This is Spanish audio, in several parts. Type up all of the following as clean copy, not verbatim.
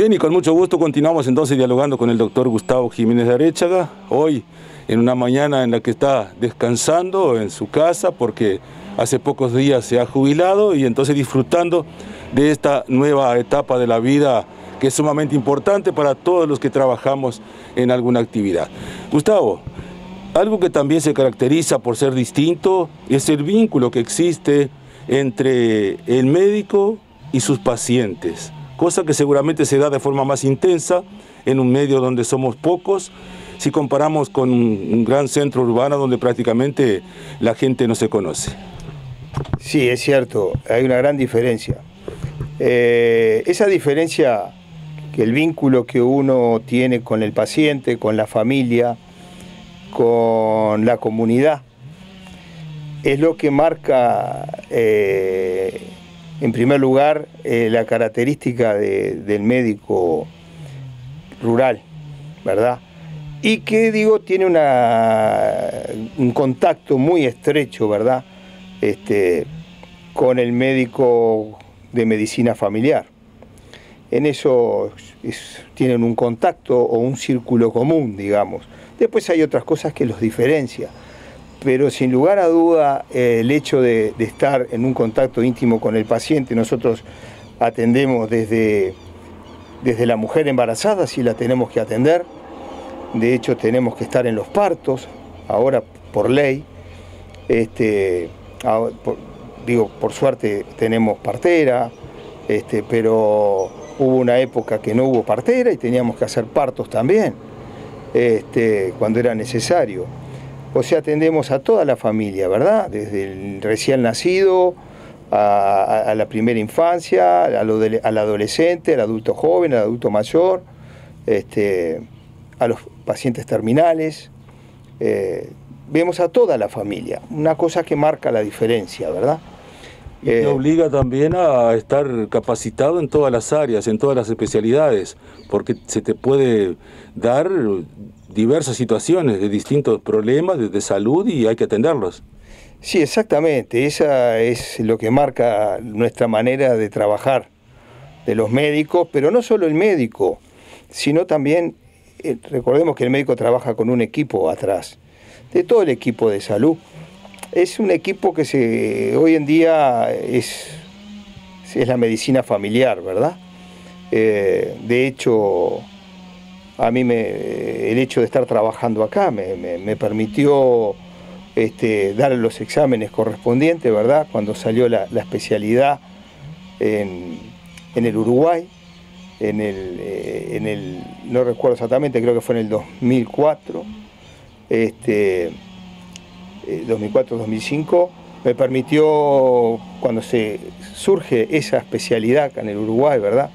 Bien, y con mucho gusto continuamos entonces dialogando con el doctor Gustavo Jiménez de Arechaga, hoy en una mañana en la que está descansando en su casa porque hace pocos días se ha jubilado y entonces disfrutando de esta nueva etapa de la vida que es sumamente importante para todos los que trabajamos en alguna actividad. Gustavo, algo que también se caracteriza por ser distinto es el vínculo que existe entre el médico y sus pacientes, cosa que seguramente se da de forma más intensa en un medio donde somos pocos, si comparamos con un gran centro urbano donde prácticamente la gente no se conoce. Sí, es cierto, hay una gran diferencia. Esa diferencia, que el vínculo que uno tiene con el paciente, con la familia, con la comunidad, es lo que marca, en primer lugar, la característica del médico rural, ¿verdad? Y que, digo, tiene un contacto muy estrecho, ¿verdad? Con el médico de medicina familiar. En eso tienen un contacto o un círculo común, digamos. Después hay otras cosas que los diferencian, pero sin lugar a duda el hecho de estar en un contacto íntimo con el paciente, nosotros atendemos desde la mujer embarazada, si la tenemos que atender, de hecho tenemos que estar en los partos, ahora por ley, por suerte tenemos partera, pero hubo una época que no hubo partera y teníamos que hacer partos también, cuando era necesario. O sea, atendemos a toda la familia, ¿verdad? Desde el recién nacido a la primera infancia, al adolescente, al adulto joven, al adulto mayor, a los pacientes terminales. Vemos a toda la familia, una cosa que marca la diferencia, ¿verdad? Y te obliga también a estar capacitado en todas las áreas, en todas las especialidades, porque se te puede dar diversas situaciones de distintos problemas de salud y hay que atenderlos. Sí, exactamente, esa es lo que marca nuestra manera de trabajar de los médicos, pero no solo el médico, sino también, recordemos que el médico trabaja con un equipo atrás, de todo el equipo de salud. Es un equipo que hoy en día es la medicina familiar, ¿verdad? De hecho, a mí el hecho de estar trabajando acá me permitió dar los exámenes correspondientes, ¿verdad? Cuando salió la especialidad en el Uruguay, no recuerdo exactamente, creo que fue en el 2004, 2004-2005, me permitió, cuando surge esa especialidad acá en el Uruguay, ¿verdad?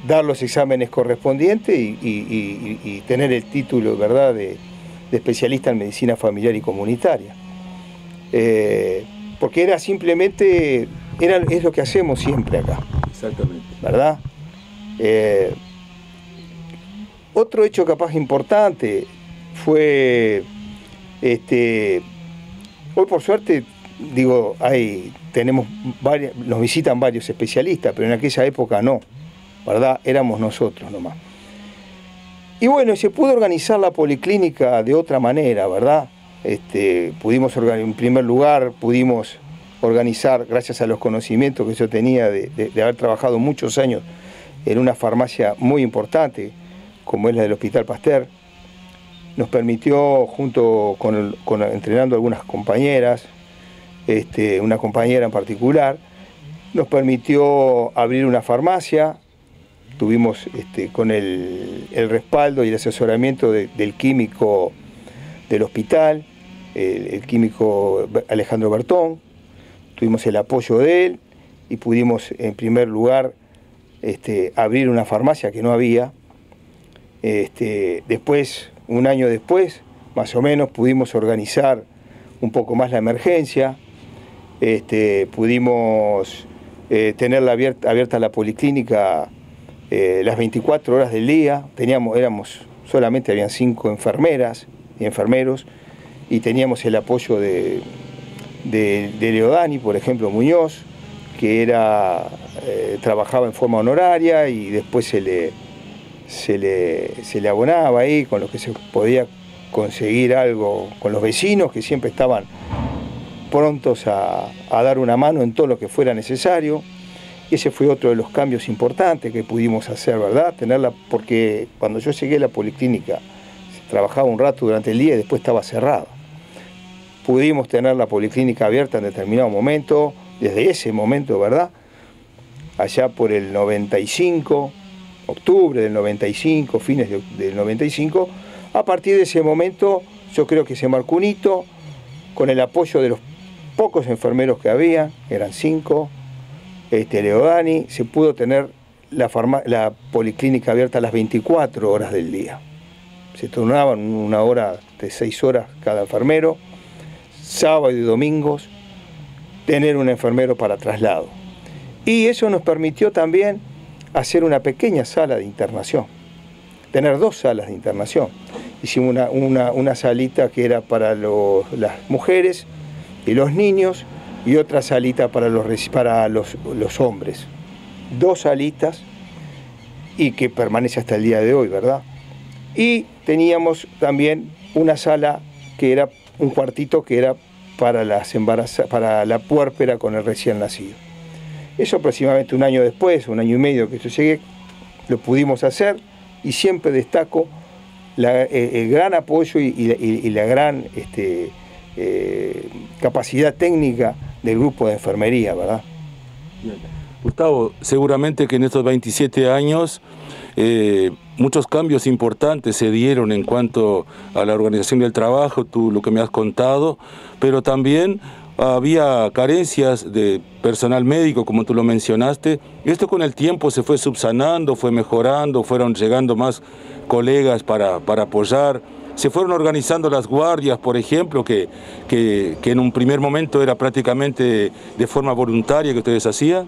Dar los exámenes correspondientes y tener el título, ¿verdad?, de especialista en medicina familiar y comunitaria. Porque era simplemente, es lo que hacemos siempre acá. Exactamente. ¿Verdad? Otro hecho capaz importante fue, hoy por suerte, digo, nos visitan varios especialistas, pero en aquella época no, ¿verdad? Éramos nosotros nomás. Y bueno, se pudo organizar la policlínica de otra manera, ¿verdad? Pudimos en primer lugar, pudimos organizar, gracias a los conocimientos que yo tenía de haber trabajado muchos años en una farmacia muy importante, como es la del Hospital Pasteur, nos permitió, junto entrenando algunas compañeras, una compañera en particular, nos permitió abrir una farmacia. Tuvimos con el respaldo y el asesoramiento del químico del hospital, el químico Alejandro Bertón. Tuvimos el apoyo de él y pudimos, en primer lugar, abrir una farmacia que no había. Después, un año después, más o menos, pudimos organizar un poco más la emergencia. Pudimos tener abierta la policlínica las 24 horas del día. Solamente habían 5 enfermeras y enfermeros, y teníamos el apoyo de Leodani, por ejemplo, Muñoz, que trabajaba en forma honoraria y después se le abonaba ahí con lo que se podía conseguir algo con los vecinos, que siempre estaban prontos a dar una mano en todo lo que fuera necesario. Y ese fue otro de los cambios importantes que pudimos hacer, ¿verdad? Porque cuando yo llegué a la policlínica, trabajaba un rato durante el día y después estaba cerrado. Pudimos tener la policlínica abierta en determinado momento, desde ese momento, ¿verdad? Allá por el 95, octubre del 95, fines del 95, a partir de ese momento yo creo que se marcó un hito con el apoyo de los pocos enfermeros que había, eran 5, Leodani, se pudo tener la policlínica abierta a las 24 horas del día. Se turnaban una hora de 6 horas cada enfermero, sábado y domingos, tener un enfermero para traslado. Y eso nos permitió también hacer una pequeña sala de internación, tener 2 salas de internación. Hicimos una salita que era para las mujeres y los niños, y otra salita para los hombres. 2 salitas, y que permanece hasta el día de hoy, ¿verdad? Y teníamos también una sala que era un cuartito que era para para la puérpera con el recién nacido. Eso aproximadamente un año después, un año y medio que yo llegué, lo pudimos hacer, y siempre destaco el gran apoyo y la gran capacidad técnica del grupo de enfermería, ¿verdad? Gustavo, seguramente que en estos 27 años muchos cambios importantes se dieron en cuanto a la organización del trabajo, tú lo que me has contado, pero también había carencias de personal médico, como tú lo mencionaste. Esto con el tiempo se fue subsanando, fue mejorando, fueron llegando más colegas para apoyar. Se fueron organizando las guardias, por ejemplo, que en un primer momento era prácticamente de forma voluntaria que ustedes hacían.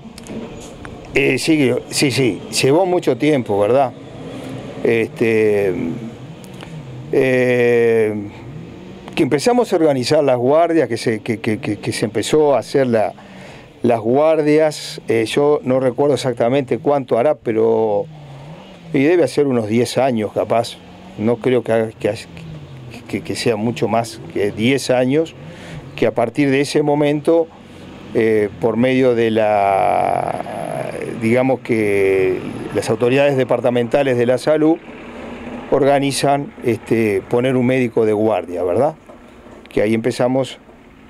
Sí, llevó mucho tiempo, ¿verdad? Que empezamos a organizar las guardias, que se empezó a hacer las guardias, yo no recuerdo exactamente cuánto hará, pero debe ser unos 10 años capaz. No creo que sea mucho más que 10 años, que a partir de ese momento, por medio de digamos que las autoridades departamentales de la salud organizan poner un médico de guardia, ¿verdad? Que ahí empezamos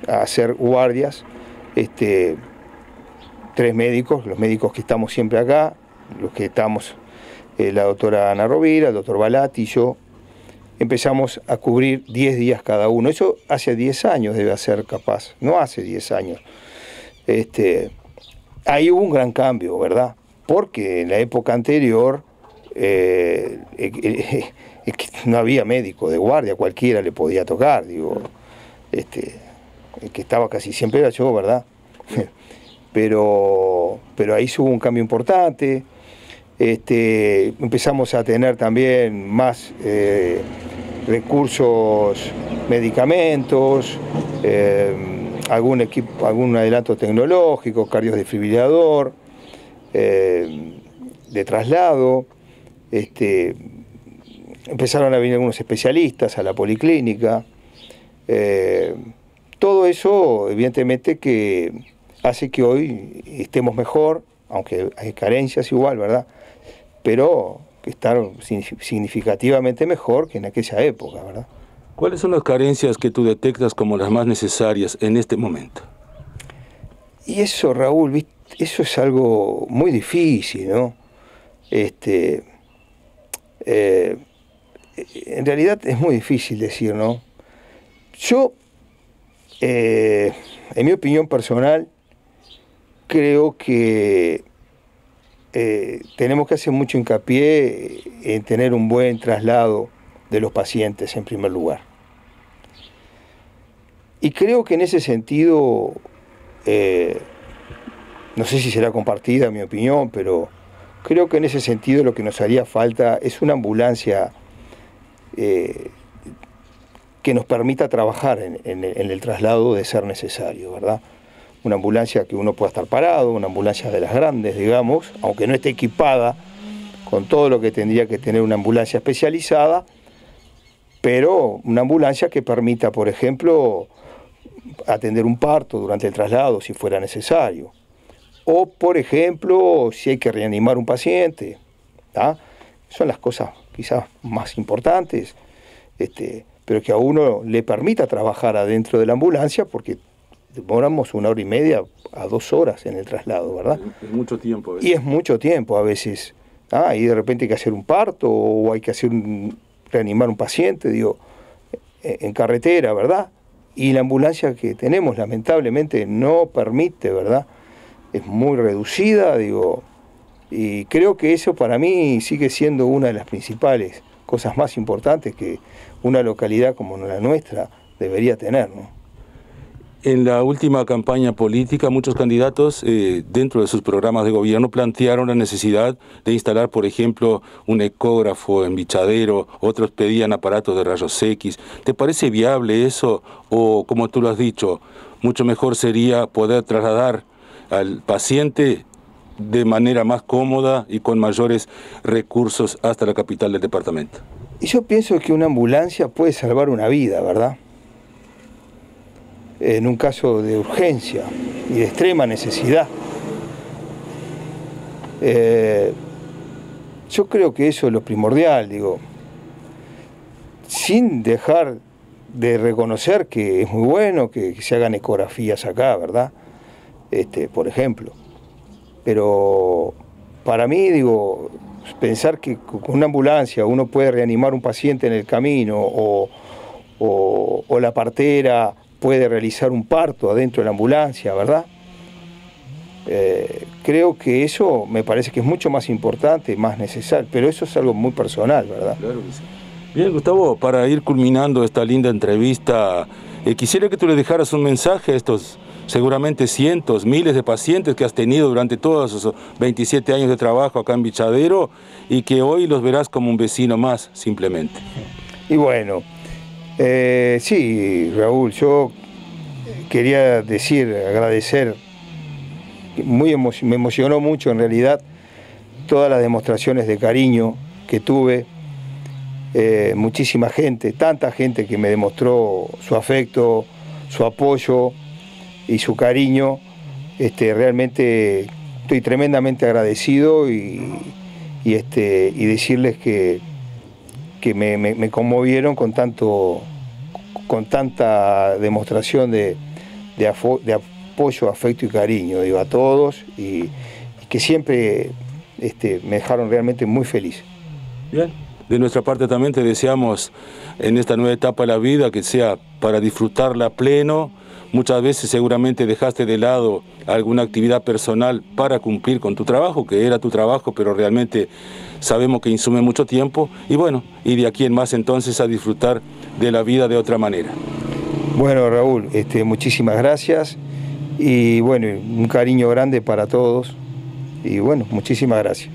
a hacer guardias, 3 médicos, los médicos que estamos siempre acá, los que estamos, la doctora Ana Rovira, el doctor Balati y yo, empezamos a cubrir 10 días cada uno. Eso hace 10 años debe ser capaz, no hace 10 años. Ahí hubo un gran cambio, ¿verdad? Porque en la época anterior no había médico de guardia, cualquiera le podía tocar, digo, el que estaba casi siempre era yo, ¿verdad? pero ahí hubo un cambio importante. Empezamos a tener también más recursos, medicamentos, algún adelanto tecnológico, cardiodesfibrilador, de traslado. Empezaron a venir algunos especialistas a la policlínica. Todo eso, evidentemente, que hace que hoy estemos mejor, aunque hay carencias igual, ¿verdad? Pero que están significativamente mejor que en aquella época, ¿verdad? ¿Cuáles son las carencias que tú detectas como las más necesarias en este momento? Y eso, Raúl, ¿viste? Eso es algo muy difícil, ¿no? En realidad es muy difícil decir, ¿no? Yo, en mi opinión personal, creo que tenemos que hacer mucho hincapié en tener un buen traslado de los pacientes en primer lugar. Y creo que en ese sentido, no sé si será compartida mi opinión, pero creo que en ese sentido lo que nos haría falta es una ambulancia que nos permita trabajar en el traslado de ser necesario, ¿verdad? una ambulancia que uno pueda estar parado, una ambulancia de las grandes, digamos, aunque no esté equipada con todo lo que tendría que tener una ambulancia especializada, pero una ambulancia que permita, por ejemplo, atender un parto durante el traslado si fuera necesario. O, por ejemplo, si hay que reanimar un paciente. ¿Tá? Son las cosas quizás más importantes, pero que a uno le permita trabajar adentro de la ambulancia, porque demoramos 1 hora y media a 2 horas en el traslado, ¿verdad? Es mucho tiempo a veces. Y es mucho tiempo a veces. Y de repente hay que hacer un parto o hay que reanimar un paciente, digo, en carretera, ¿verdad? Y la ambulancia que tenemos lamentablemente no permite, ¿verdad? Es muy reducida, digo, y creo que eso para mí sigue siendo una de las principales cosas más importantes que una localidad como la nuestra debería tener, ¿no? En la última campaña política, muchos candidatos dentro de sus programas de gobierno plantearon la necesidad de instalar, por ejemplo, un ecógrafo en Bichadero, otros pedían aparatos de rayos X. ¿Te parece viable eso? O, como tú lo has dicho, mucho mejor sería poder trasladar al paciente de manera más cómoda y con mayores recursos hasta la capital del departamento? Y yo pienso que una ambulancia puede salvar una vida, ¿verdad? En un caso de urgencia y de extrema necesidad. Yo creo que eso es lo primordial, digo, sin dejar de reconocer que es muy bueno que se hagan ecografías acá, ¿verdad? Por ejemplo. Pero para mí, digo, pensar que con una ambulancia uno puede reanimar un paciente en el camino o la partera puede realizar un parto adentro de la ambulancia, ¿verdad? Creo que eso me parece que es mucho más importante, más necesario, pero eso es algo muy personal, ¿verdad? Claro que sí. Bien, Gustavo, para ir culminando esta linda entrevista, quisiera que tú le dejaras un mensaje a estos seguramente cientos, miles de pacientes que has tenido durante todos esos 27 años de trabajo acá en Bichadero y que hoy los verás como un vecino más, simplemente. Y bueno, sí, Raúl, yo quería agradecer, me emocionó mucho en realidad todas las demostraciones de cariño que tuve, muchísima gente, tanta gente que me demostró su afecto, su apoyo y su cariño. Realmente estoy tremendamente agradecido y decirles que me conmovieron con tanta demostración de apoyo, afecto y cariño, digo, a todos, y que siempre me dejaron realmente muy feliz. Bien, de nuestra parte también te deseamos en esta nueva etapa de la vida que sea para disfrutarla a pleno. Muchas veces seguramente dejaste de lado alguna actividad personal para cumplir con tu trabajo, que era tu trabajo, pero realmente sabemos que insume mucho tiempo. Y bueno, y de aquí en más entonces a disfrutar de la vida de otra manera. Bueno, Raúl, muchísimas gracias y bueno, un cariño grande para todos y bueno, muchísimas gracias.